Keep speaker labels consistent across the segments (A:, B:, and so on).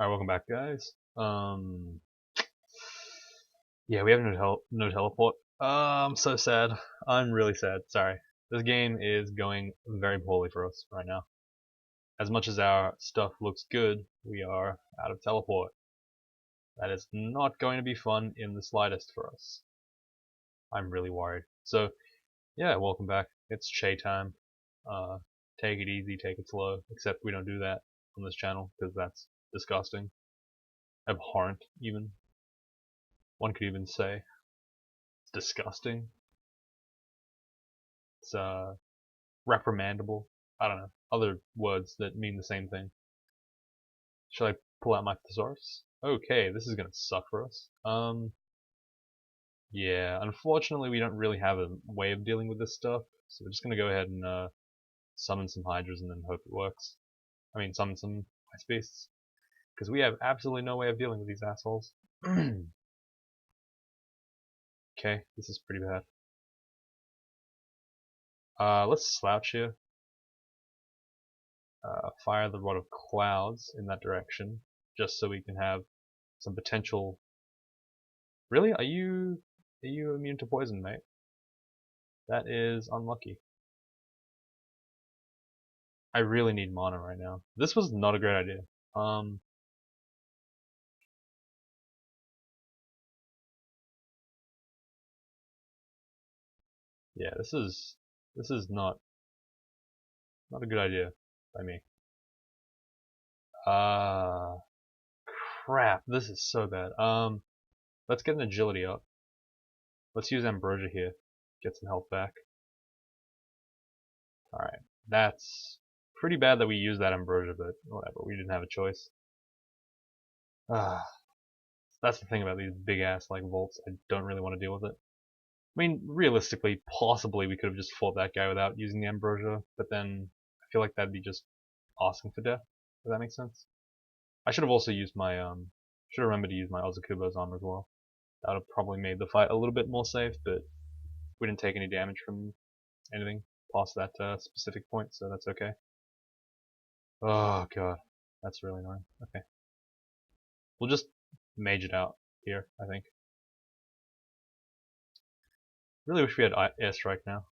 A: Alright, welcome back, guys. Yeah, we have no teleport. I'm so sad. I'm really sad. Sorry. This game is going very poorly for us right now. As much as our stuff looks good, we are out of teleport. That is not going to be fun in the slightest for us. I'm really worried. So, yeah, welcome back. It's Che time. Uh, take it easy, take it slow. Except we don't do that on this channel because that's disgusting, abhorrent, even. One could even say. It's disgusting. It's reprimandable. I don't know. Other words that mean the same thing. Should I pull out my thesaurus? Okay, this is gonna suck for us. Yeah, unfortunately we don't really have a way of dealing with this stuff, so we're just gonna go ahead and summon some hydras and then hope it works. I mean, summon some ice beasts, because we have absolutely no way of dealing with these assholes. Okay, this is pretty bad. Let's slouch here. Fire the Rod of Clouds in that direction, just so we can have some potential. Really? Are you immune to poison, mate? That is unlucky. I really need mana right now. This was not a great idea. Yeah, this is not a good idea by me. Uh, Crap. This is so bad. Let's get an agility up. Let's use ambrosia here. Get some health back. All right. That's pretty bad that we used that ambrosia, but whatever. We didn't have a choice. Ah, that's the thing about these big ass like vaults. I don't really want to deal with it. I mean, realistically, possibly we could have just fought that guy without using the ambrosia, but then I feel like that'd be just asking for death. Does that make sense? I should have also used my should have remembered to use my Ozakubo's armor as well. That would have probably made the fight a little bit more safe, but we didn't take any damage from anything past that specific point, so that's okay. Oh god, that's really annoying. Okay, we'll just mage it out here, I think. Really wish we had airstrike now,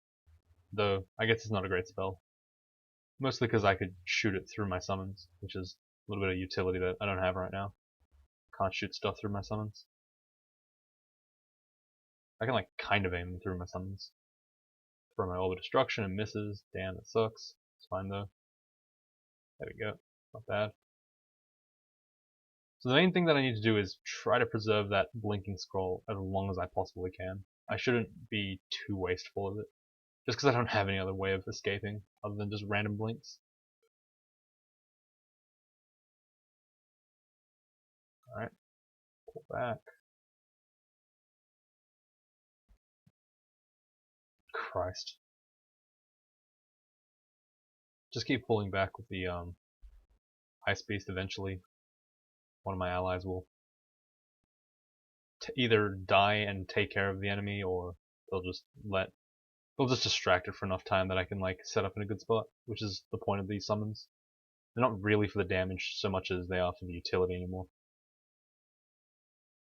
A: though I guess it's not a great spell. Mostly because I could shoot it through my summons, which is a little bit of utility that I don't have right now. Can't shoot stuff through my summons. I can like kind of aim through my summons. For my Orb of Destruction and misses. Damn, that sucks. It's fine though. There we go. Not bad. So the main thing that I need to do is try to preserve that blinking scroll as long as I possibly can. I shouldn't be too wasteful of it. Just because I don't have any other way of escaping other than just random blinks. Alright, pull back. Christ. Just keep pulling back with the Ice Beast eventually. One of my allies will either die and take care of the enemy, or they'll just distract it for enough time that I can like set up in a good spot, which is the point of these summons. They're not really for the damage so much as they are for the utility anymore.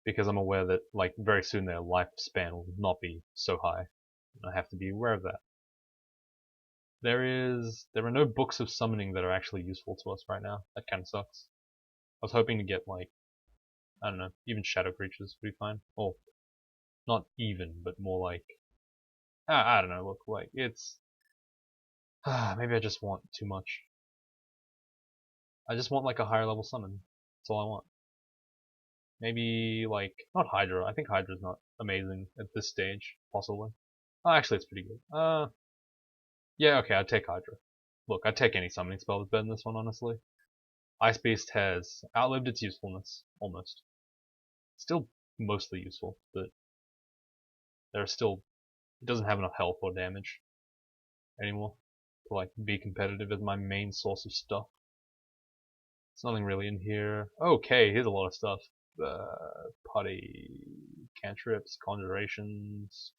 A: Because I'm aware that like very soon their lifespan will not be so high. I have to be aware of that. There are no books of summoning that are actually useful to us right now. That kind of sucks. I was hoping to get like, I don't know, even shadow creatures would be fine. Or not even, but more like, I don't know. Look, like it's maybe I just want too much. I just want like a higher level summon. That's all I want. Maybe like not Hydra. I think Hydra's not amazing at this stage, possibly. Oh, actually, it's pretty good. Yeah, okay, I'd take Hydra. Look, I'd take any summoning spell that's better than this one, honestly. Ice Beast has outlived its usefulness, almost. Still mostly useful, but there's still it doesn't have enough health or damage anymore to like be competitive as my main source of stuff. There's nothing really in here. Okay, here's a lot of stuff. Putty, cantrips, conjurations,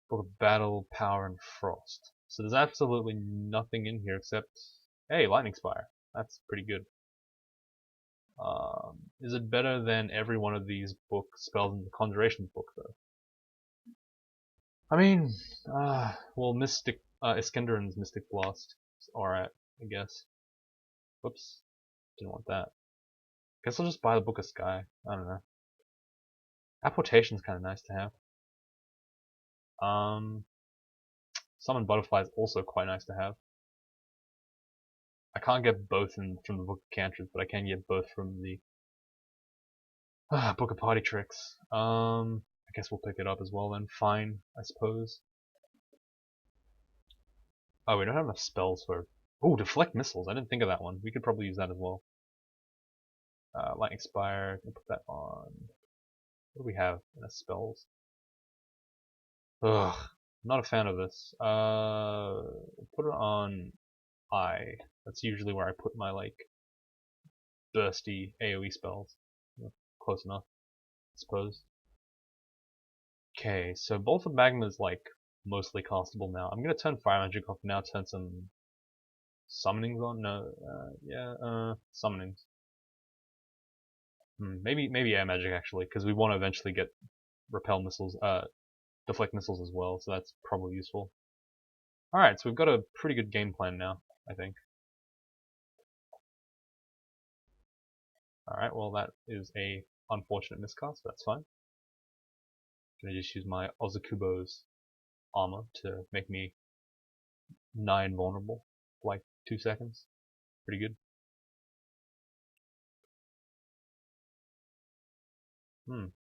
A: Book of Battle, Power, and Frost. So there's absolutely nothing in here except, hey, Lightning Spire. That's pretty good. Is it better than every one of these book spells in the Conjuration book, though? I mean, well, Mystic, Iskenderun's Mystic Blast is alright, I guess. Whoops, didn't want that. Guess I'll just buy the Book of Sky. I don't know. Apportation's kind of nice to have. Summon Butterfly is also quite nice to have. I can't get both from the Book of Cantrips, but I can get both from the Book of Party Tricks. I guess we'll pick it up as well then. Fine, I suppose. Oh, we don't have enough spells for... Oh, Deflect Missiles. I didn't think of that one. We could probably use that as well. Lightning Spire. Can put that on... What do we have in the spells? Ugh. Not a fan of this. Put it on I. That's usually where I put my, like, bursty AoE spells. Close enough, I suppose. Okay, so Bolt of Magma is, like, mostly castable now. I'm gonna turn Fire Magic off now, turn some summonings on? No, summonings. Maybe Air Magic, actually, because we want to eventually get Repel Missiles, Deflect Missiles as well, so that's probably useful. Alright, so we've got a pretty good game plan now, I think. Alright, well that is a unfortunate miscast, but that's fine. I'm gonna just use my Ozakubo's armor to make me nigh invulnerable for like 2 seconds. Pretty good.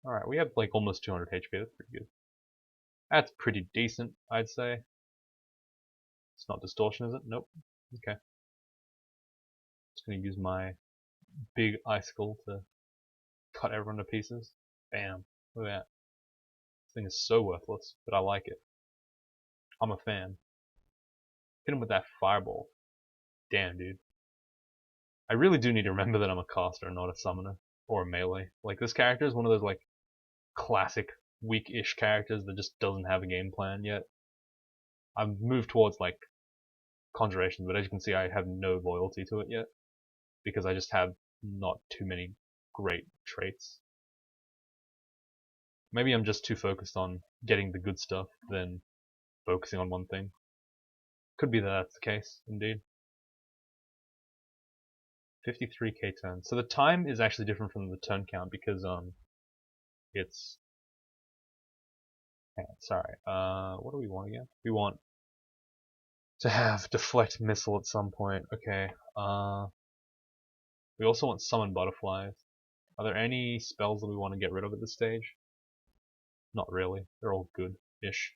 A: Alright, we have like almost 200 HP, that's pretty good. That's pretty decent, I'd say. It's not distortion, is it? Nope. Okay. Just gonna use my big icicle to cut everyone to pieces. Bam. Look at that. This thing is so worthless, but I like it. I'm a fan. Hit him with that fireball. Damn, dude. I really do need to remember that I'm a caster, not a summoner. Or a melee. Like, this character is one of those, like, classic weak-ish characters that just doesn't have a game plan yet. I've moved towards, like, Conjuration, but as you can see, I have no loyalty to it yet. Because I just have not too many great traits. Maybe I'm just too focused on getting the good stuff than focusing on one thing. Could be that that's the case, indeed. 53k turns. So the time is actually different from the turn count because it's... Hang on, sorry. What do we want again? We want to have Deflect Missile at some point. Okay. We also want Summon Butterflies. Are there any spells that we want to get rid of at this stage? Not really. They're all good-ish.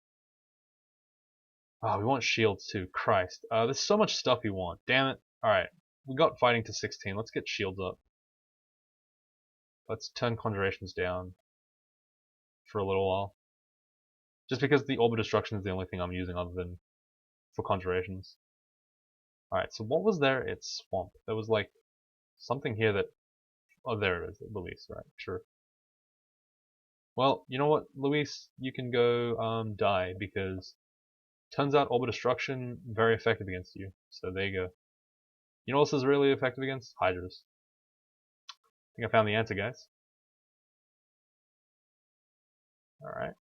A: We want shields too. Christ. There's so much stuff we want. Damn it. Alright. We got fighting to 16. Let's get shields up. Let's turn conjurations down for a little while. Just because the Orb of Destruction is the only thing I'm using other than for conjurations. Alright, so what was there? It's Swamp. There was like something here that... Oh, there it is. Luis, right. Sure. Well, you know what, Luis? You can go die because turns out Orb of Destruction very effective against you. So there you go. You know what else is really effective against? Hydras. I think I found the answer, guys. Alright.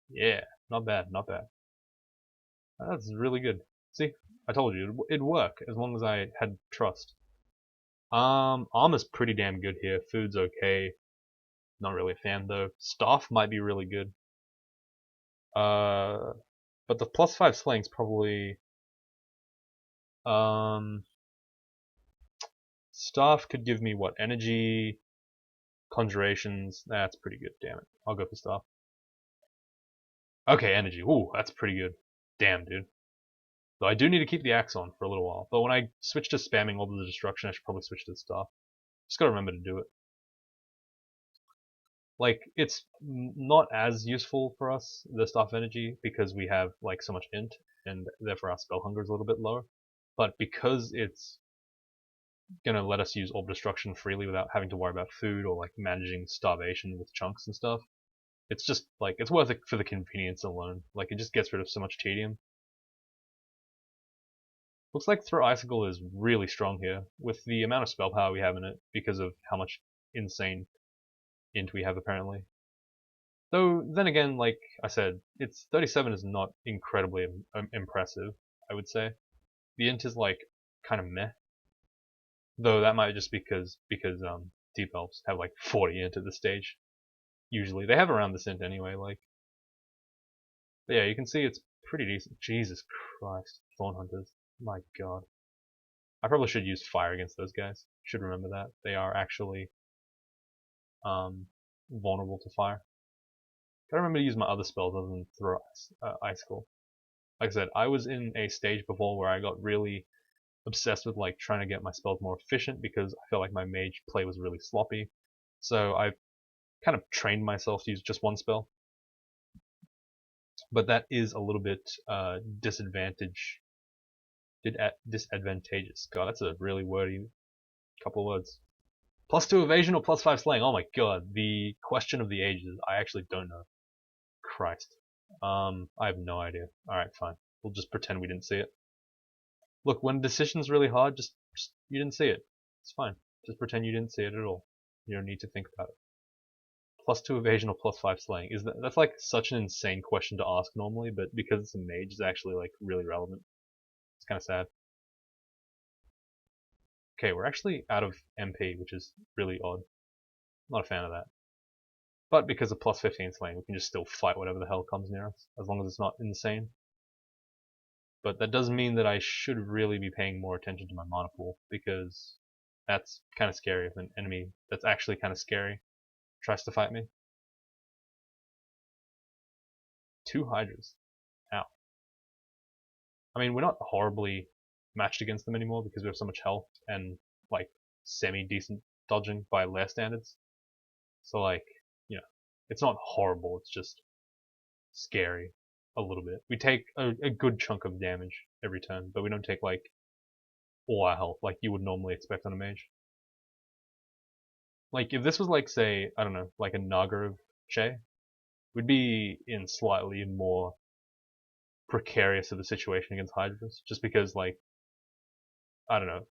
A: Yeah, not bad, not bad. That's really good. See, I told you, it'd work as long as I had trust. Armor's pretty damn good here. Food's okay. Not really a fan though. Staff might be really good. But the +5 sling's probably... Staff could give me what? Energy, conjurations. That's pretty good, damn it. I'll go for staff. Okay, energy. Ooh, that's pretty good. Damn, dude. Though I do need to keep the axe on for a little while. But when I switch to spamming all the destruction, I should probably switch to the staff. Just gotta remember to do it. Like, it's not as useful for us, the staff energy, because we have like so much int, and therefore our spell hunger is a little bit lower. But because it's gonna let us use orb destruction freely without having to worry about food or like managing starvation with chunks and stuff, it's just like it's worth it for the convenience alone. Like it just gets rid of so much tedium. Looks like Throw Icicle is really strong here, with the amount of spell power we have in it, because of how much insane int we have apparently. Though, then again, like I said, its 37 is not incredibly impressive, I would say. The int is like, kind of meh. Though that might just because Deep Elves have like 40 int at this stage. Usually. They have around this int anyway, like. But yeah, you can see it's pretty decent. Jesus Christ. Thorn Hunters. My god. I probably should use fire against those guys. Should remember that. They are actually vulnerable to fire. Gotta remember to use my other spells other than throw Icicle. Like I said, I was in a stage before where I got really obsessed with like trying to get my spells more efficient because I felt like my mage play was really sloppy. So I kind of trained myself to use just one spell. But that is a little bit disadvantageous. God, that's a really wordy couple of words. +2 evasion or +5 slaying? Oh my god, the question of the ages. I actually don't know. Christ. I have no idea. Alright, fine. We'll just pretend we didn't see it. Look, when a decision's really hard, just you didn't see it. It's fine. Just pretend you didn't see it at all. You don't need to think about it. +2 evasion or +5 slaying? That's like such an insane question to ask normally, but because it's a mage, it's actually like really relevant. It's kind of sad. Okay, we're actually out of MP, which is really odd. Not a fan of that. But because of +15 slaying, we can just still fight whatever the hell comes near us, as long as it's not insane. But that does mean that I should really be paying more attention to my mana pool, because that's kind of scary if an enemy that's actually kind of scary tries to fight me. 2 Hydras. Ow. I mean, we're not horribly matched against them anymore because we have so much health and, like, semi-decent dodging by lair standards. So, like, you know, it's not horrible, it's just scary a little bit. We take a good chunk of damage every turn, but we don't take, like, all our health like you would normally expect on a mage. Like, if this was like, say, I don't know, like a Naga of Che, we'd be in slightly more precarious of a situation against Hydras, just because, like, I don't know,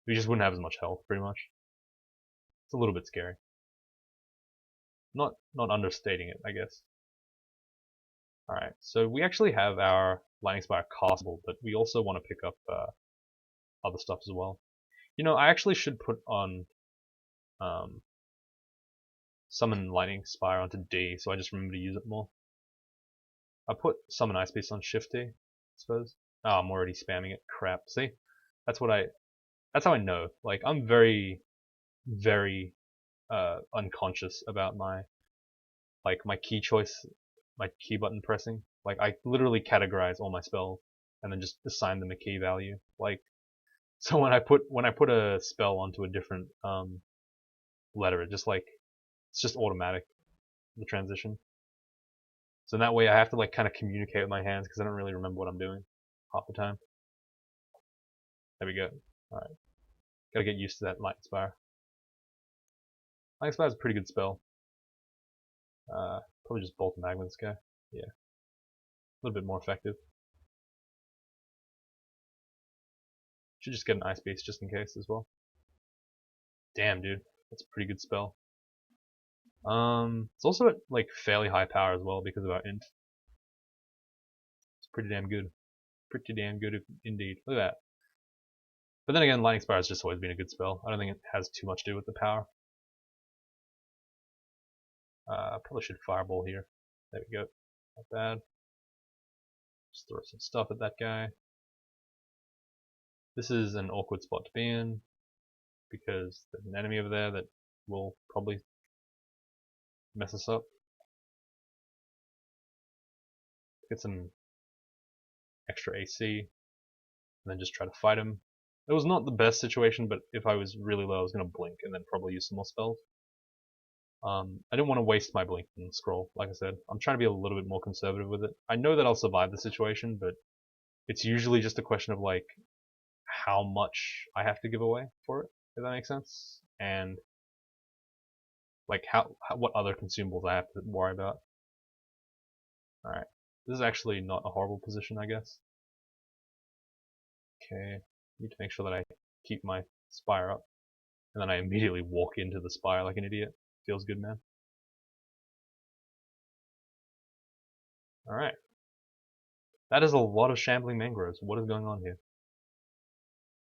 A: we just wouldn't have as much health, pretty much. It's a little bit scary. Not understating it, I guess. Alright, so we actually have our Lightning Spire castable, but we also want to pick up other stuff as well. You know, I actually should put on Summon Lightning Spire onto D, so I just remember to use it more. I put Summon Ice Beast on Shift D, I suppose. Oh, I'm already spamming it. Crap. See? That's how I know. Like, I'm very, very unconscious about my key choice, my key button pressing. Like, I literally categorize all my spells and then just assign them a key value. Like, so when I put a spell onto a different letter, it's just automatic, the transition. So in that way I have to like kind of communicate with my hands because I don't really remember what I'm doing half the time. There we go. Alright. Gotta get used to that Lightning Spire. Lightning Spire is a pretty good spell. Probably just Bolt Magma this guy. Yeah. A little bit more effective. Should just get an Ice Beast just in case as well. Damn, dude. That's a pretty good spell. It's also at like fairly high power as well because of our int. It's pretty damn good. Pretty damn good indeed. Look at that. But then again, Lightning Spire has just always been a good spell. I don't think it has too much to do with the power. Probably should Fireball here. There we go. Not bad. Just throw some stuff at that guy. This is an awkward spot to be in because there's an enemy over there that will probably mess us up. Get some extra AC and then just try to fight him. It was not the best situation, but if I was really low, I was going to blink and then probably use some more spells. I didn't want to waste my blink and scroll, like I said. I'm trying to be a little bit more conservative with it. I know that I'll survive the situation, but it's usually just a question of like how much I have to give away for it, if that makes sense, and like what other consumables I have to worry about. Alright, this is actually not a horrible position, I guess. Okay, need to make sure that I keep my spire up. And then I immediately walk into the spire like an idiot. Feels good, man. Alright. That is a lot of shambling mangroves. What is going on here?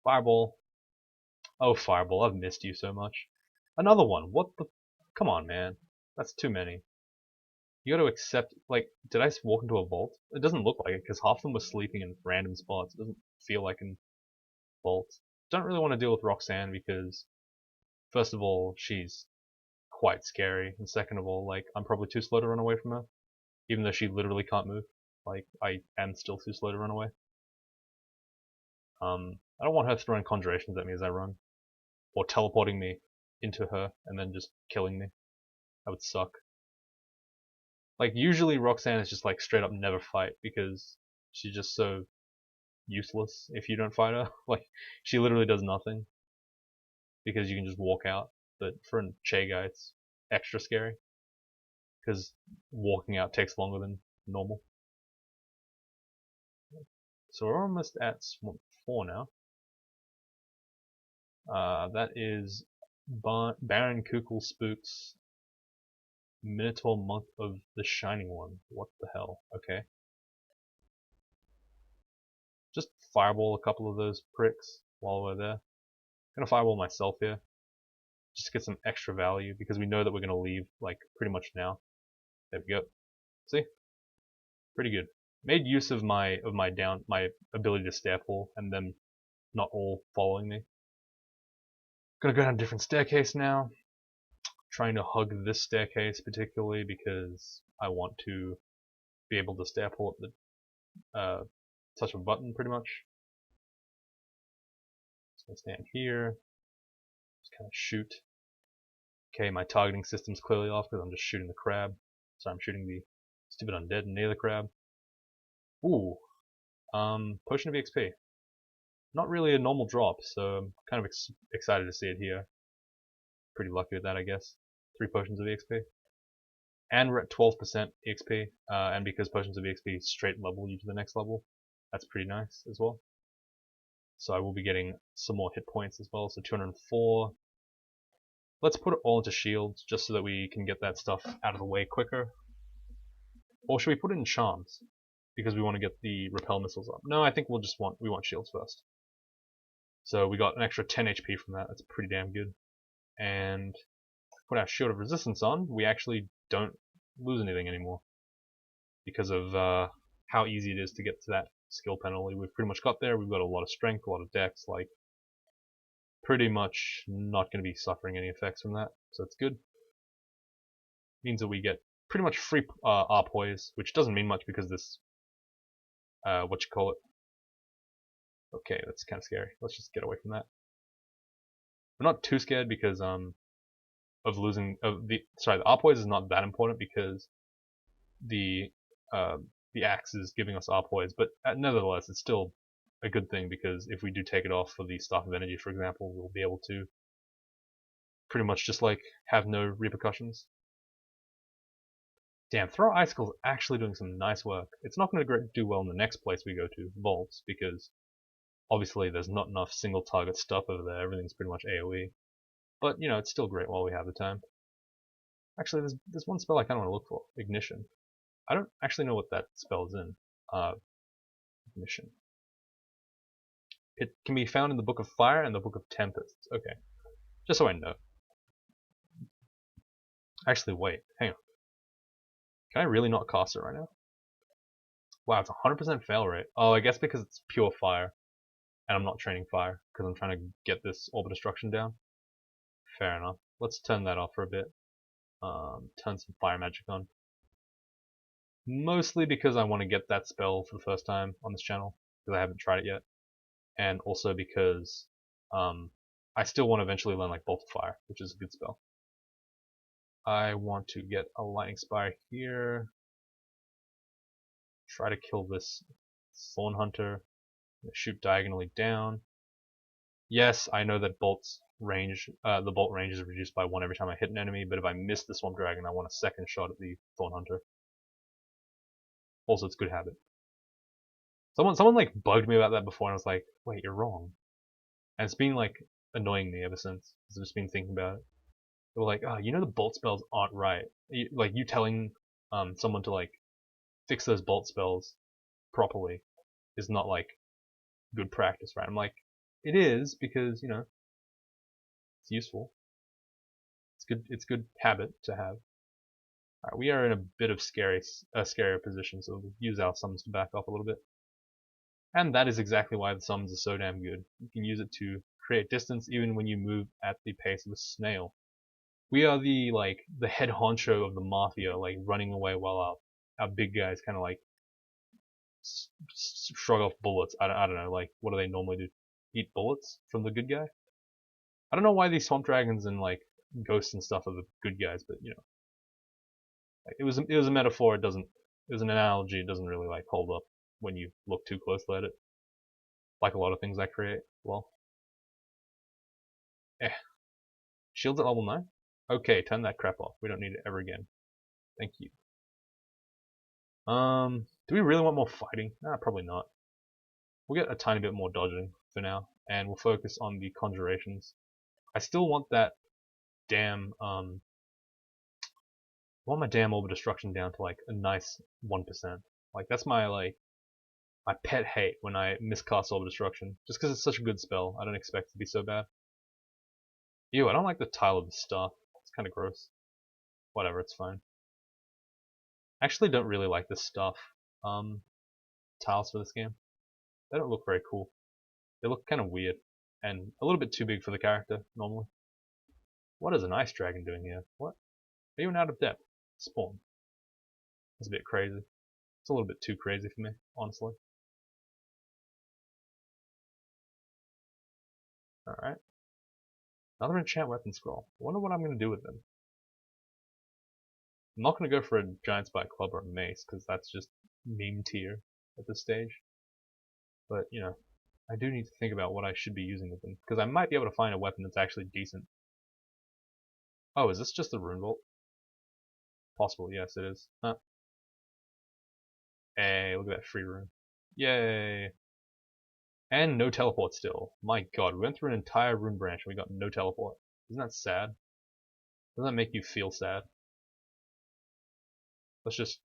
A: Fireball. Oh, Fireball, I've missed you so much. Another one. What the... Come on, man. That's too many. You gotta accept... Like, did I walk into a vault? It doesn't look like it, because half of them were sleeping in random spots. It doesn't feel like a vault. Don't really want to deal with Roxanne, because... First of all, she's quite scary. And second of all, like, I'm probably too slow to run away from her. Even though she literally can't move. Like, I am still too slow to run away. I don't want her throwing conjurations at me as I run. Or teleporting me into her and then just killing me. That would suck. Like, usually Roxanne is just like straight up never fight because she's just so useless if you don't fight her. Like, she literally does nothing because you can just walk out. But for a Che guy, it's extra scary because walking out takes longer than normal. So we're almost at Swamp 4 now. That is Baron Kukul Spook's Minotaur Monk of the Shining One. What the hell? Okay. Just fireball a couple of those pricks while we're there. I'm gonna fireball myself here. Just to get some extra value because we know that we're gonna leave like pretty much now. There we go. See? Pretty good. Made use of my ability to stair pull and them not all following me. Gonna go down a different staircase now. Trying to hug this staircase particularly because I want to be able to stair pull at the touch of a button pretty much. Just gonna stand here, just kind of shoot. Okay, my targeting system's clearly off because I'm just shooting the crab. So I'm shooting the stupid undead near the crab. Ooh, potion of EXP. Not really a normal drop, so I'm kind of excited to see it here. Pretty lucky with that, I guess. 3 potions of EXP. And we're at 12% EXP, and because potions of EXP straight level you to the next level, that's pretty nice as well. So I will be getting some more hit points as well, so 204. Let's put it all into shields, just so that we can get that stuff out of the way quicker. Or should we put it in charms? Because we want to get the repel missiles up. No, I think we want shields first. So we got an extra 10 HP from that, that's pretty damn good. And put our shield of resistance on, we actually don't lose anything anymore. Because of how easy it is to get to that skill penalty. We've pretty much got there, we've got a lot of strength, a lot of dex, like pretty much not going to be suffering any effects from that, so it's good. Means that we get pretty much free Arpoise, which doesn't mean much because this, what you call it. Okay, that's kind of scary. Let's just get away from that. We're not too scared because of losing the Arpoise is not that important because the axe is giving us Arpoise, but nevertheless it's still a good thing because if we do take it off for the Staff of Energy, for example, we'll be able to pretty much just like have no repercussions. Damn, Throw Icicle is actually doing some nice work. It's not going to do well in the next place we go to, Vaults, because obviously there's not enough single target stuff over there. Everything's pretty much AoE. But, you know, it's still great while we have the time. Actually, there's one spell I kind of want to look for. Ignition. I don't actually know what that spell is in. Ignition. It can be found in the Book of Fire and the Book of Tempests. Okay. Just so I know. Actually, wait. Hang on. Can I really not cast it right now? Wow, it's 100% fail rate. Oh, I guess because it's pure fire. And I'm not training fire, because I'm trying to get this Orb of Destruction down. Fair enough. Let's turn that off for a bit. Turn some fire magic on. Mostly because I want to get that spell for the first time on this channel, because I haven't tried it yet. And also because I still want to eventually learn like Bolt of Fire, which is a good spell. I want to get a Lightning Spire here. Try to kill this Thorn Hunter. Shoot diagonally down. Yes, I know that bolt's range, the bolt range is reduced by 1 every time I hit an enemy, but if I miss the Swamp Dragon, I want a second shot at the Thorn Hunter. Also, it's good habit. Someone like bugged me about that before, and I was like, wait, you're wrong. And it's been like annoying me ever since. I've just been thinking about it. They were like, oh, you know the bolt spells aren't right. Like you telling someone to like fix those bolt spells properly is not like good practice, right? I'm like, it is because it's useful. It's good. It's good habit to have. Alright, we are in a bit of scarier position, so we'll use our summons to back off a little bit. And that is exactly why the summons are so damn good. You can use it to create distance even when you move at the pace of a snail. We are the head honcho of the mafia, like running away while our big guys kind of like shrug off bullets. I don't know, like what do they normally do? Eat bullets from the good guy? I don't know why these swamp dragons and like ghosts and stuff are the good guys, but like, it was a metaphor. It was an analogy. It doesn't really like hold up when you look too closely at it. Like a lot of things I create. Well, shields at level 9. Okay, turn that crap off. We don't need it ever again. Thank you. Do we really want more fighting? Nah, probably not. We'll get a tiny bit more dodging for now, and we'll focus on the conjurations. I still want that damn I want my damn orb of destruction down to like a nice 1%. Like that's my pet hate when I miscast orb of destruction. Just because it's such a good spell, I don't expect it to be so bad. Ew, I don't like the tile of the stuff. It's kind of gross. Whatever, it's fine. I actually don't really like the stuff tiles for this game. They don't look very cool. They look kind of weird and a little bit too big for the character normally. What is an ice dragon doing here? What? Are you an out of depth? Spawn. That's a bit crazy. It's a little bit too crazy for me, honestly. Alright. Another enchant weapon scroll. I wonder what I'm going to do with them. I'm not going to go for a giant spike club or a mace, because that's just meme tier at this stage. But, I do need to think about what I should be using with them, because I might be able to find a weapon that's actually decent. Oh, is this just the rune bolt? Possible, yes it is. Huh. Hey, look at that free rune. Yay! And no teleport still. My god, we went through an entire rune branch and we got no teleport. Isn't that sad? Doesn't that make you feel sad? Let's just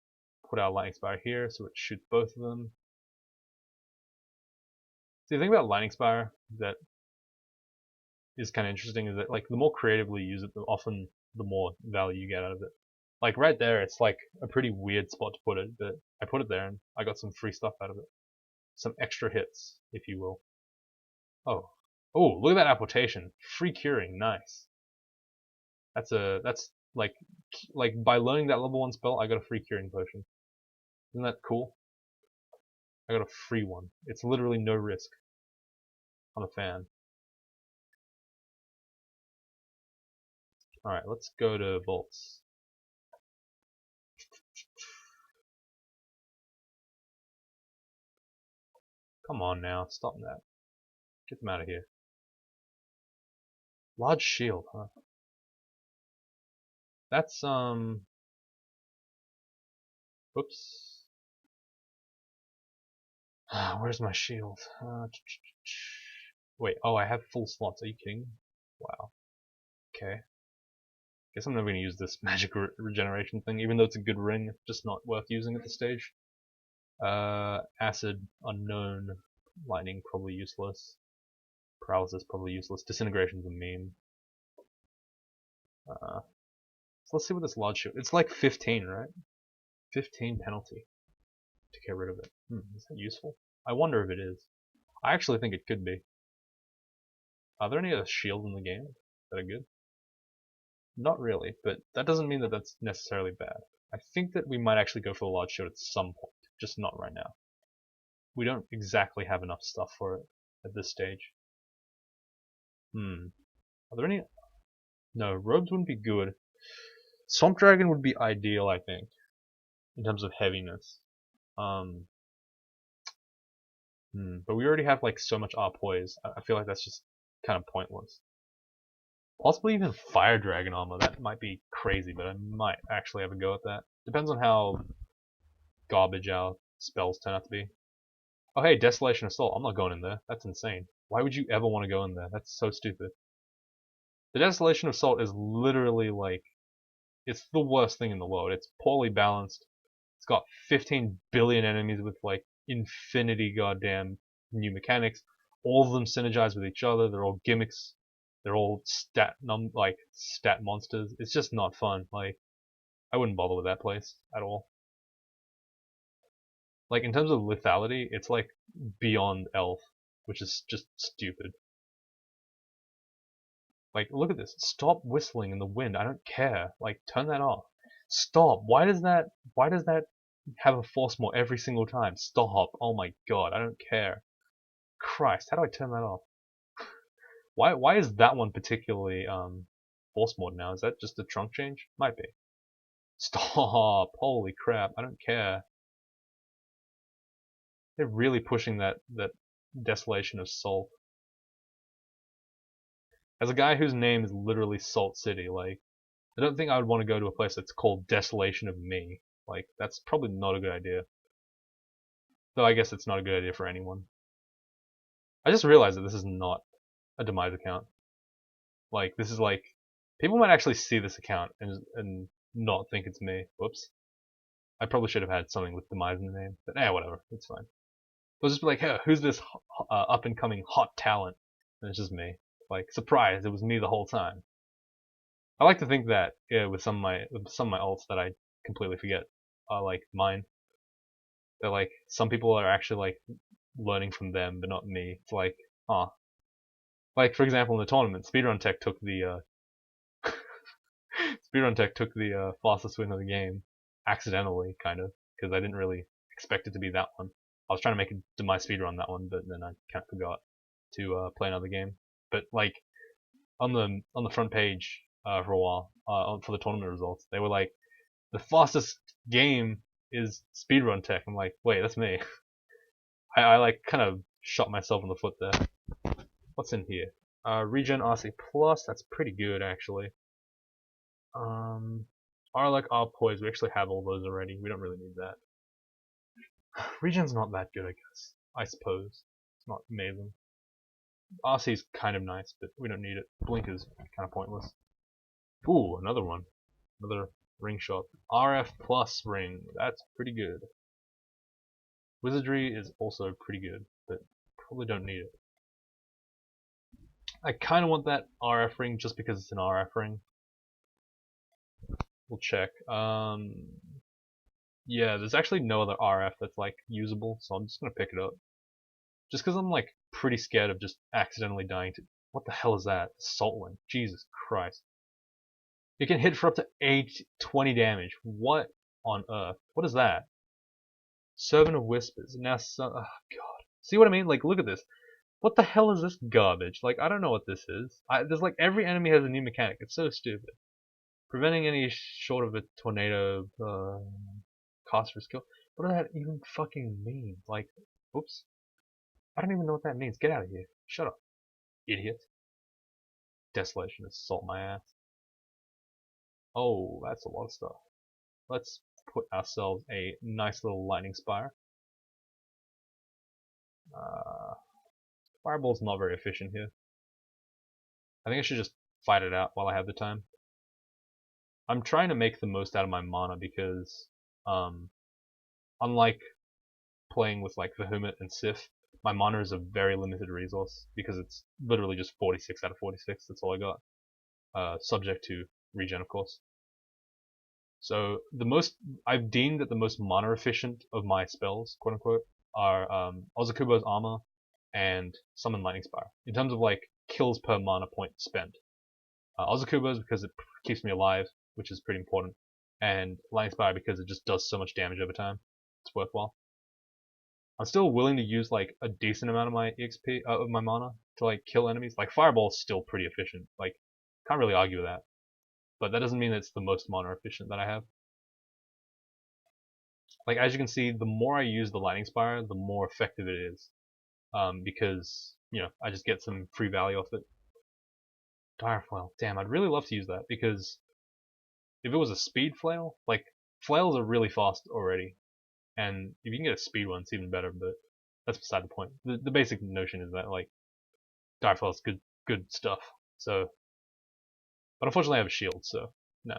A: put our lightning spire here so it shoots both of them. See, the thing about lightning spire that is kind of interesting is that like the more creatively you use it, often the more value you get out of it. Like right there, it's like a pretty weird spot to put it, but I put it there and I got some free stuff out of it. Some extra hits, if you will. Oh, look at that application. Free curing, nice. That's like by learning that level 1 spell, I got a free curing potion. Isn't that cool? I got a free one. It's literally no risk. I'm a fan. Alright, let's go to Volts. Come on now, stop that. Get them out of here. Large shield, huh? That's, Whoops. Where's my shield? Wait, oh, I have full slots. Are you kidding me? Wow. Okay. Guess I'm never going to use this magic regeneration thing, even though it's a good ring. It's just not worth using at this stage. Acid, unknown. Lightning, probably useless. Paralysis, probably useless. Disintegration's a meme. So let's see what this large shield. It's like 15, right? 15 penalty to get rid of it. Is that useful? I wonder if it is. I actually think it could be. Are there any other shields in the game that are good? Not really, but that doesn't mean that that's necessarily bad. I think that we might actually go for the large shield at some point, just not right now. We don't exactly have enough stuff for it at this stage. Are there any? No, robes wouldn't be good. Swamp Dragon would be ideal, I think, in terms of heaviness. But we already have like so much poise. I feel like that's just kind of pointless. Possibly even Fire Dragon armor. That might be crazy, but I might actually have a go at that. Depends on how garbage our spells turn out to be. Oh hey, Desolation Assault. I'm not going in there. That's insane. Why would you ever want to go in there? That's so stupid. The Desolation Assault is literally like, it's the worst thing in the world. It's poorly balanced. It's got 15 billion enemies with like infinity goddamn new mechanics. All of them synergize with each other. They're all gimmicks. They're all stat monsters. It's just not fun. Like, I wouldn't bother with that place at all. Like, in terms of lethality, it's like beyond elf, which is just stupid. Like, look at this. Stop whistling in the wind. I don't care. Like, turn that off. Stop. Why does that have a force more every single time? Stop. Oh my god, I don't care. Christ, how do I turn that off? Why is that one particularly force mode now? Is that just a trunk change? Might be. Stop. Holy crap, I don't care. They're really pushing that desolation of salt. As a guy whose name is literally Salt City, like, I don't think I would want to go to a place that's called Desolation of Me. Like, that's probably not a good idea. Though I guess it's not a good idea for anyone. I just realized that this is not a Demise account. Like, this is like, people might actually see this account and not think it's me. Whoops. I probably should have had something with Demise in the name. But whatever. It's fine. They'll just be like, hey, who's this up and coming hot talent? And it's just me. Like, surprise, it was me the whole time. I like to think that with some of my alts that I completely forget are like mine. They're like, some people are actually like learning from them, but not me. It's like, ah, like for example in the tournament, Speedrun Tech took the fastest win of the game accidentally, kind of, because I didn't really expect it to be that one. I was trying to make my speedrun that one, but then I kind of forgot to play another game. But like on the front page for a while for the tournament results, they were like, the fastest game is Speedrun Tech. I'm like, wait, that's me. I like kind of shot myself in the foot there. What's in here? Regen RC Plus, that's pretty good actually. Arlec, Poise, we actually have all those already. We don't really need that. Regen's not that good, I guess. I suppose. It's not amazing. RC's kind of nice, but we don't need it. Blink is kind of pointless. Ooh, another one. Another ring shot. RF plus ring. That's pretty good. Wizardry is also pretty good, but probably don't need it. I kind of want that RF ring just because it's an RF ring. We'll check. Yeah, there's actually no other RF that's like usable, so I'm just gonna pick it up. Just because I'm like pretty scared of just accidentally dying to. What the hell is that? Saltwind. Jesus Christ. It can hit for up to 20 damage. What on earth? What is that? Servant of Whispers. Now, oh god. See what I mean? Like, look at this. What the hell is this garbage? Like, I don't know what this is. There's like every enemy has a new mechanic. It's so stupid. Preventing any short of a tornado caster skill. What does that even fucking mean? Like, oops. I don't even know what that means. Get out of here. Shut up, idiot. Desolation assault my ass. Oh, that's a lot of stuff. Let's put ourselves a nice little lightning spire. Fireball's not very efficient here. I think I should just fight it out while I have the time. I'm trying to make the most out of my mana because, unlike playing with like Vehement and Sif, my mana is a very limited resource because it's literally just 46 out of 46. That's all I got. Subject to regen, of course. So I've deemed that the most mana efficient of my spells, quote unquote, are Ozakubo's Armor and Summon Lightning Spire. In terms of like kills per mana point spent. Ozakubo's because it keeps me alive, which is pretty important, and Lightning Spire because it just does so much damage over time. It's worthwhile. I'm still willing to use like a decent amount of my EXP of my mana to like kill enemies. Like Fireball's still pretty efficient. Like can't really argue with that. But that doesn't mean it's the most mana efficient that I have. Like as you can see, the more I use the Lightning Spire, the more effective it is. Because I just get some free value off it. Dire Flail, damn, I'd really love to use that because if it was a speed flail, like flails are really fast already, and if you can get a speed one, it's even better. But that's beside the point. The basic notion is that like Direfell is good stuff. So, but unfortunately I have a shield, so no.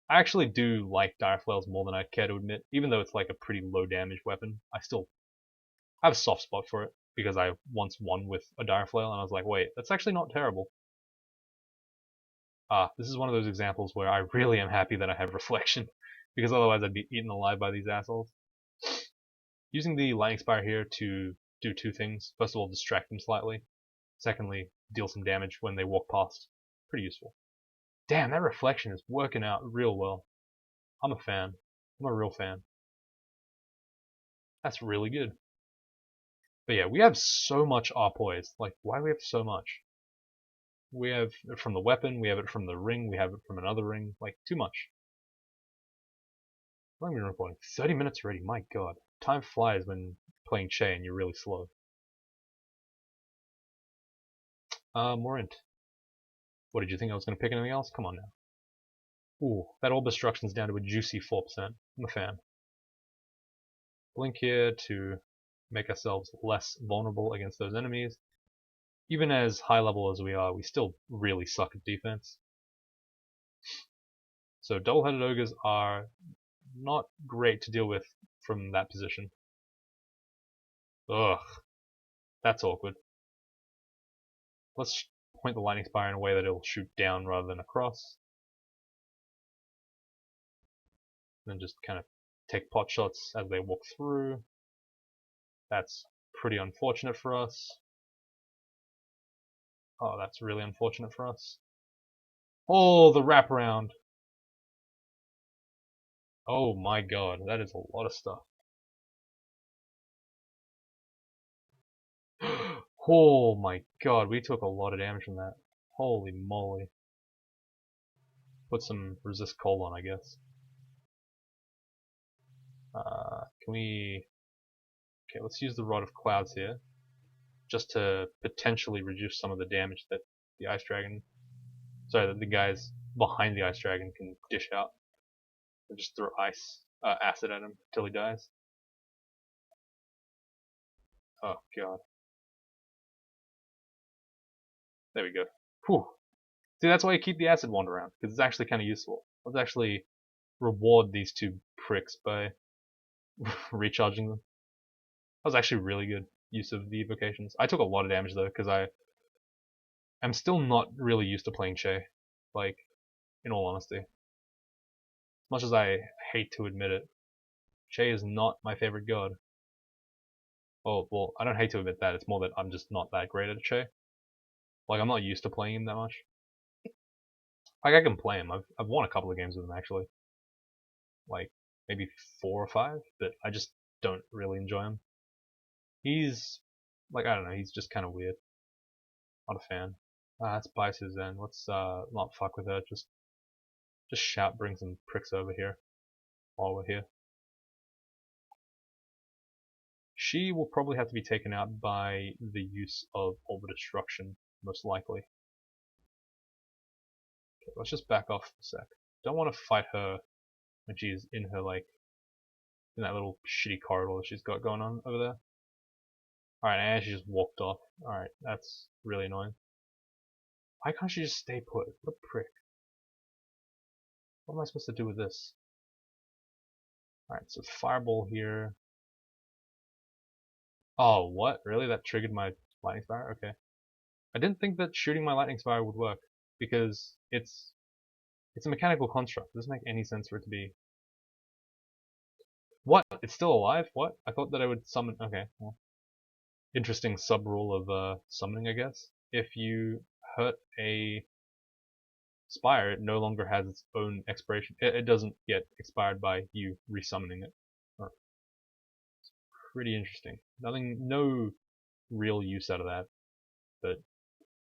A: I actually do like dire flails more than I care to admit, even though it's like a pretty low damage weapon. I still have a soft spot for it because I once won with a dire flail and I was like, wait, that's actually not terrible. This is one of those examples where I really am happy that I have reflection because otherwise I'd be eaten alive by these assholes. Using the lightning spire here to do two things. First of all, distract them slightly. Secondly, deal some damage when they walk past. Pretty useful. Damn, that reflection is working out real well. I'm a fan. I'm a real fan. That's really good. But yeah, we have so much poise. Like, why do we have so much? We have it from the weapon, we have it from the ring, we have it from another ring. Like, too much. How long have we been recording? 30 minutes already, my god. Time flies when playing Che and you're really slow. Morint. What, did you think I was going to pick anything else? Come on now. Ooh, that orb destruction's down to a juicy 4%. I'm a fan. Blink here to make ourselves less vulnerable against those enemies. Even as high level as we are, we still really suck at defense. So double-headed ogres are not great to deal with from that position. Ugh, that's awkward. Let's point the lightning spire in a way that it'll shoot down rather than across. Then just kind of take pot shots as they walk through. That's pretty unfortunate for us. Oh, that's really unfortunate for us. Oh, the wraparound. Oh my god, that is a lot of stuff. Oh my god, we took a lot of damage from that. Holy moly. Put some resist cold on, I guess. Can we... Okay, let's use the Rod of Clouds here. Just to potentially reduce some of the damage that the Ice Dragon... Sorry, that the guys behind the Ice Dragon can dish out. And just throw acid at him until he dies. Oh god. There we go. Whew. See, that's why you keep the Acid Wand around, because it's actually kind of useful. Let's actually reward these two pricks by recharging them. That was actually really good use of the evocations. I took a lot of damage though, because I'm still not really used to playing Che. Like, in all honesty. As much as I hate to admit it, Che is not my favorite god. Oh, well, I don't hate to admit that, it's more that I'm just not that great at Che. Like, I'm not used to playing him that much. Like, I can play him. I've won a couple of games with him, actually. Like, maybe 4 or 5, but I just don't really enjoy him. He's, like, I don't know, he's just kind of weird. Not a fan. That's Bice's then. Let's not fuck with her. Just shout, bring some pricks over here while we're here. She will probably have to be taken out by the use of Orb of Destruction, most likely. Okay, let's just back off a sec. Don't want to fight her when she's in her, like, in that little shitty corridor that she's got going on over there. Alright, and she just walked off. Alright, that's really annoying. Why can't she just stay put? What a prick. What am I supposed to do with this? Alright, so fireball here. Oh, what? Really? That triggered my lightning spire? Okay. I didn't think that shooting my lightning spire would work, because it's a mechanical construct. It doesn't make any sense for it to be... What? It's still alive? What? I thought that I would summon... Okay, well. Interesting sub-rule of summoning, I guess. If you hurt a spire, it no longer has its own expiration. It doesn't get expired by you resummoning it. Oh. It's pretty interesting. No real use out of that, but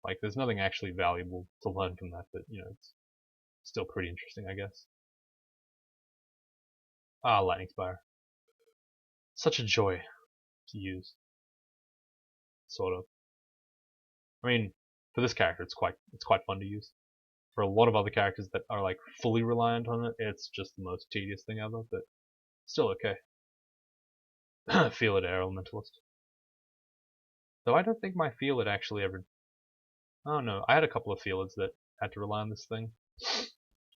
A: like there's nothing actually valuable to learn from that, but you know, it's still pretty interesting, I guess. Lightning Spire. Such a joy to use. Sort of. I mean, for this character it's quite fun to use. For a lot of other characters that are like fully reliant on it, it's just the most tedious thing ever, but still okay. Feel it Air Elementalist. Though I don't think my Feel it actually ever... Oh no, I had a couple of Feel it's that had to rely on this thing.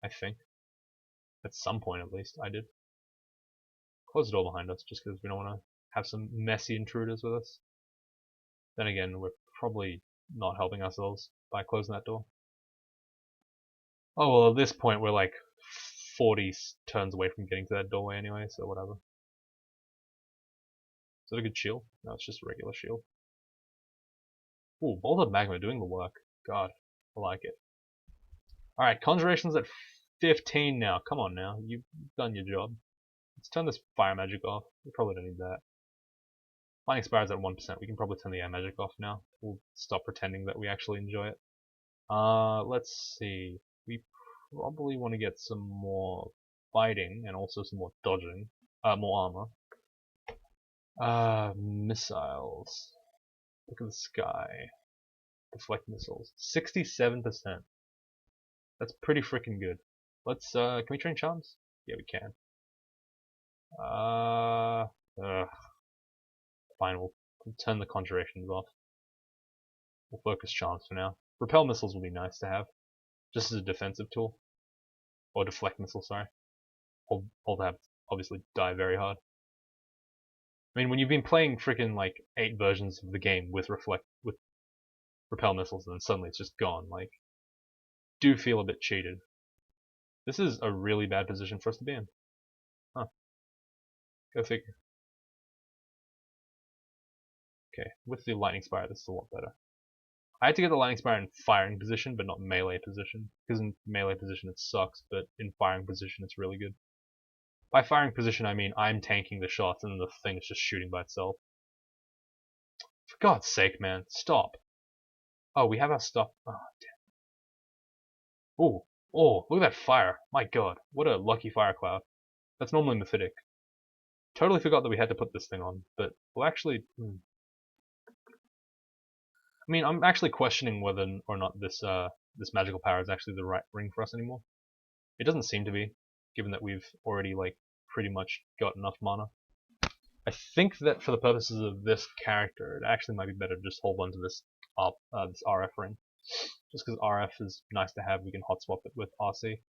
A: I think. At some point at least, I did. Close the door behind us just because we don't want to have some messy intruders with us. Then again, we're probably not helping ourselves by closing that door. Oh well, at this point we're like 40 turns away from getting to that doorway anyway, so whatever. Is that a good shield? No, it's just a regular shield. Ooh, Bolt of Magma doing the work. God, I like it. Alright, Conjuration's at 15 now. Come on now, you've done your job. Let's turn this fire magic off. We probably don't need that. Lightning Spire's at 1%. We can probably turn the air magic off now. We'll stop pretending that we actually enjoy it. Let's see. We probably want to get some more fighting and also some more dodging. More armor. Missiles. Look at the sky. Deflect missiles. 67%. That's pretty freaking good. Let's, can we train charms? Yeah, we can. Fine, we'll turn the conjurations off. We'll focus charms for now. Repel missiles will be nice to have, just as a defensive tool. Or deflect missile, sorry. All have obviously die very hard. I mean, when you've been playing freaking like 8 versions of the game with repel missiles, and then suddenly it's just gone, like, do feel a bit cheated. This is a really bad position for us to be in. Huh. Go figure. Okay, with the Lightning Spire, this is a lot better. I had to get the Lightning Spire in firing position, but not melee position. Because in melee position it sucks, but in firing position it's really good. By firing position I mean I'm tanking the shots and then the thing is just shooting by itself. For God's sake, man, stop. Oh, we have our stuff. Oh, damn. Ooh, oh, look at that fire. My God, what a lucky fire cloud. That's normally Mephitic. Totally forgot that we had to put this thing on, but we'll actually... I mean, I'm actually questioning whether or not this this magical power is actually the right ring for us anymore. It doesn't seem to be, given that we've already like pretty much got enough mana. I think that for the purposes of this character, it actually might be better to just hold on to this this RF ring, just because RF is nice to have. We can hot swap it with RC.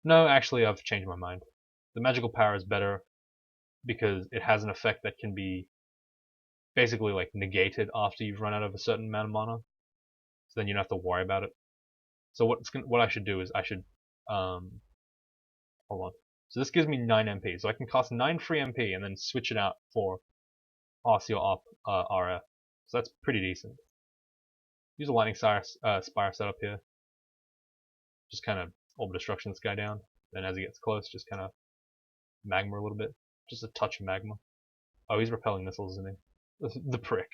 A: No, actually, I've changed my mind. The magical power is better because it has an effect that can be basically like negated after you've run out of a certain amount of mana, so then you don't have to worry about it. So what I should do is I should hold on. So this gives me 9 MP, so I can cost 9 free MP and then switch it out for RC or RF. So that's pretty decent. Use a Lightning Spire setup here. Just kind of Orb Destruction this guy down. Then as he gets close, just kind of Magma a little bit. Just a touch of Magma. Oh, he's repelling missiles, isn't he? The prick.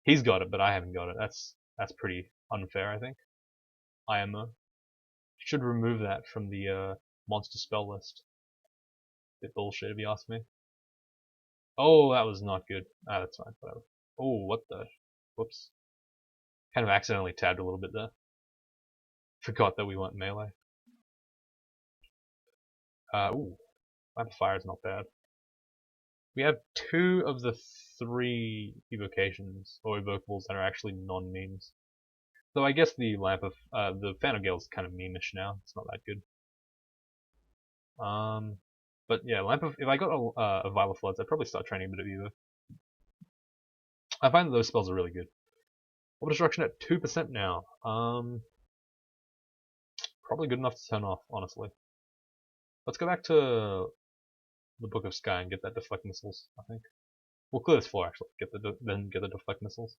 A: He's got it, but I haven't got it. That's pretty unfair, I think. IMO. Should remove that from the monster spell list. Bit bullshit if you ask me. Oh, that was not good. Ah, that's fine. Whatever. Oh, what the? Whoops. Kind of accidentally tabbed a little bit there. Forgot that we went melee. Ooh. Lamp of Fire is not bad. We have 2 of the 3 evocations or evocables that are actually non-memes. Though I guess the the Fan of Gale is kind of meme-ish now. It's not that good. But yeah, if I got a Vial of Floods, I'd probably start training a bit of Evo. I find that those spells are really good. Orb Destruction at 2% now. Probably good enough to turn off, honestly. Let's go back to the Book of Sky and get that deflect missiles, I think. We'll clear this floor actually, then get the deflect missiles.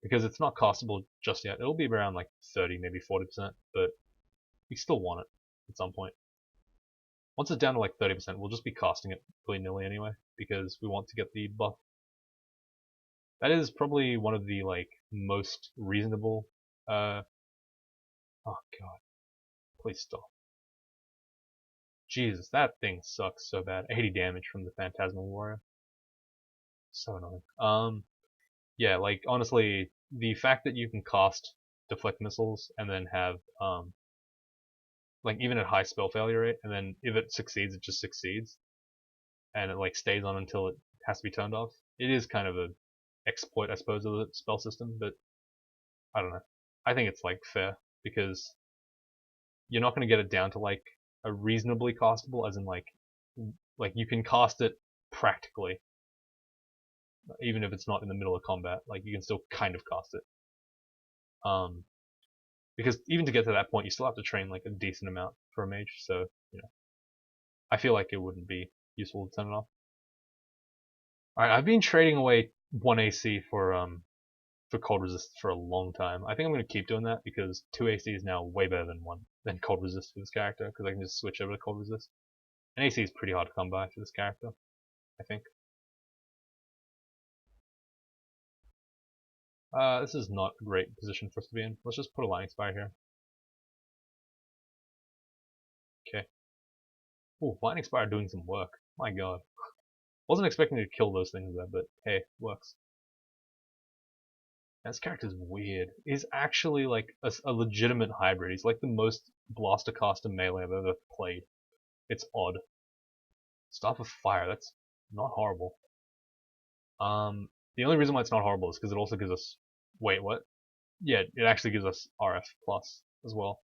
A: Because it's not castable just yet. It'll be around like 30, maybe 40%, but we still want it at some point. Once it's down to like 30%, we'll just be casting it willy-nilly anyway, because we want to get the buff. That is probably one of the like most reasonable oh god. Please stop. Jesus, that thing sucks so bad. 80 damage from the Phantasmal Warrior. So annoying. Yeah, like honestly, the fact that you can cast deflect missiles and then have like even at high spell failure rate, and then if it succeeds, it just succeeds. and it like stays on until it has to be turned off. It is kind of a exploit, I suppose, of the spell system, but I don't know. I think it's like fair because you're not going to get it down to like a reasonably castable, as in like you can cast it practically, even if it's not in the middle of combat. Like you can still kind of cast it. Because even to get to that point, you still have to train like a decent amount for a mage. So I feel like it wouldn't be useful to turn it off. All right, I've been trading away 1 AC for cold resist for a long time. I think I'm gonna keep doing that because 2 AC is now way better than cold resist for this character because I can just switch over to cold resist. And AC is pretty hard to come by for this character, I think. This is not a great position for us to be in. Let's just put a lightning spire here. Okay. Ooh, lightning spire doing some work. My god. Wasn't expecting to kill those things there, but hey, works. This character's weird. He's actually like a legitimate hybrid. He's like the most blaster caster melee I've ever played. It's odd. Staff of Fire, that's not horrible. The only reason why it's not horrible is because it also gives us... Wait, what? Yeah, it actually gives us RF plus as well.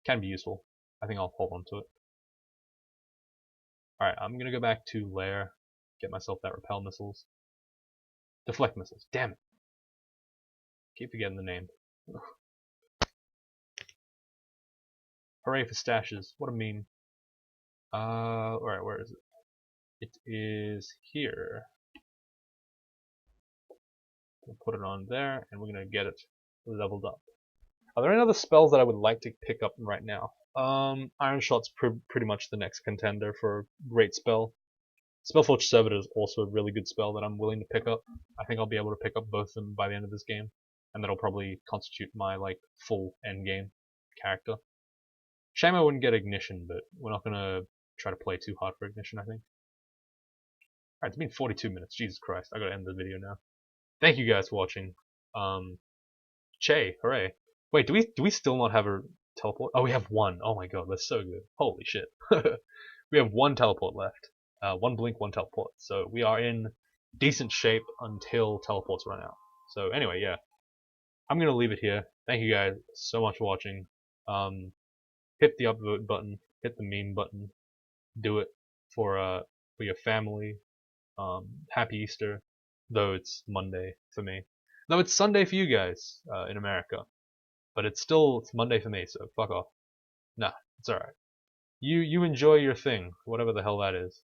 A: Can be useful. I think I'll hold on to it. Alright, I'm gonna go back to Lair, get myself that repel missiles. Deflect missiles, damn it. Keep forgetting the name. Hooray for stashes, what a meme. Alright, where is it? It is here. We'll put it on there, and we're gonna get it leveled up. Are there any other spells that I would like to pick up right now? Iron Shot's pretty much the next contender for a great spell. Spellforge Servitor is also a really good spell that I'm willing to pick up. I think I'll be able to pick up both of them by the end of this game, and that'll probably constitute my like full end game character. Shame I wouldn't get Ignition, but we're not gonna try to play too hard for Ignition, I think. Alright, it's been 42 minutes. Jesus Christ, I gotta end the video now. Thank you guys for watching. Che, hooray. Wait, do we still not have a teleport? Oh, we have one. Oh my god, that's so good. Holy shit. We have one teleport left. One blink, one teleport. So we are in decent shape until teleports run out. So anyway, yeah. I'm gonna leave it here. Thank you guys so much for watching. Hit the upvote button, hit the meme button, do it for your family. Happy Easter, though it's Monday for me. Though it's Sunday for you guys in America. But it's Monday for me, so fuck off. Nah, it's alright. You enjoy your thing, whatever the hell that is.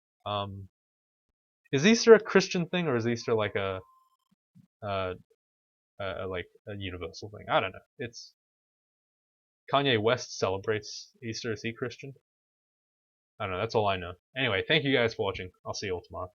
A: Is Easter a Christian thing, or is Easter like a universal thing? I don't know. It's Kanye West celebrates Easter. Is he Christian? I don't know. That's all I know. Anyway, thank you guys for watching. I'll see you all tomorrow.